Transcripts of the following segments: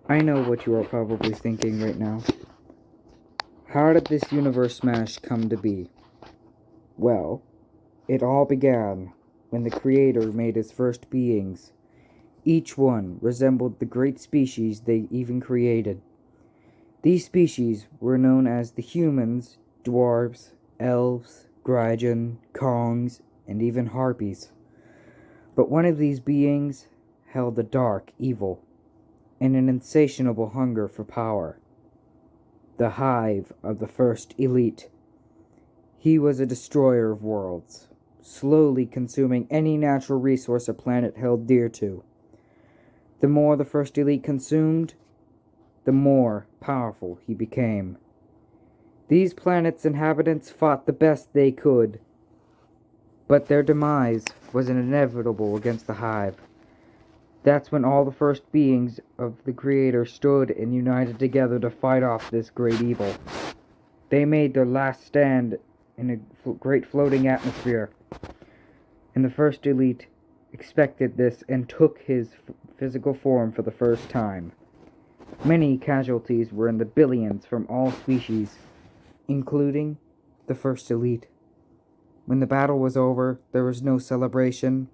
I know what you are probably thinking right now. How did this universe smash come to be? Well, it all began when the Creator made his first beings. Each one resembled the great species they even created. These species were known as the humans, dwarves, elves, Grygen, Kongs, and even harpies. But one of these beings held a dark evil and an insatiable hunger for power. The hive of the first elite. He was a destroyer of worlds, slowly consuming any natural resource a planet held dear to. The more the first elite consumed, the more powerful he became. These planets' inhabitants fought the best they could, but their demise was inevitable against the hive. That's when all the first beings of the Creator stood and united together to fight off this great evil. They made their last stand in a great floating atmosphere, and the first elite expected this and took his physical form for the first time. Many casualties were in the billions from all species, including the first elite. When the battle was over, there was no celebration,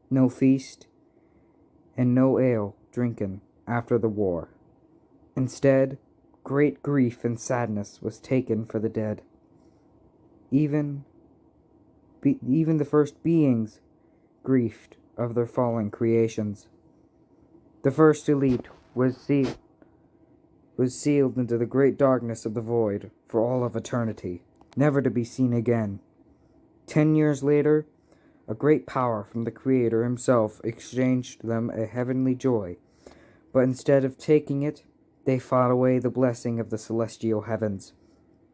no feast, and no ale drinking after the war. Instead, great grief and sadness was taken for the dead. Even the first beings grieved of their fallen creations. The first elite was sealed into the great darkness of the void for all of eternity, never to be seen again. 10 years later, a great power from the Creator himself exchanged them a heavenly joy, but instead of taking it, they fought away the blessing of the celestial heavens.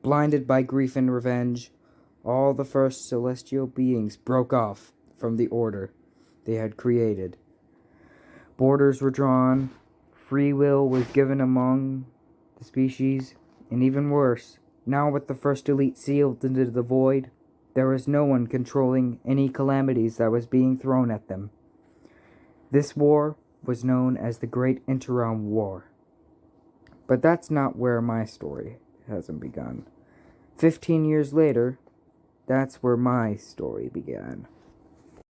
Blinded by grief and revenge, all the first celestial beings broke off from the order they had created. Borders were drawn, free will was given among the species, and even worse, now with the first elite sealed into the void, there was no one controlling any calamities that was being thrown at them. This war was known as the Great Interrealm War. But that's not where my story hasn't begun. 15 years later, that's where my story began.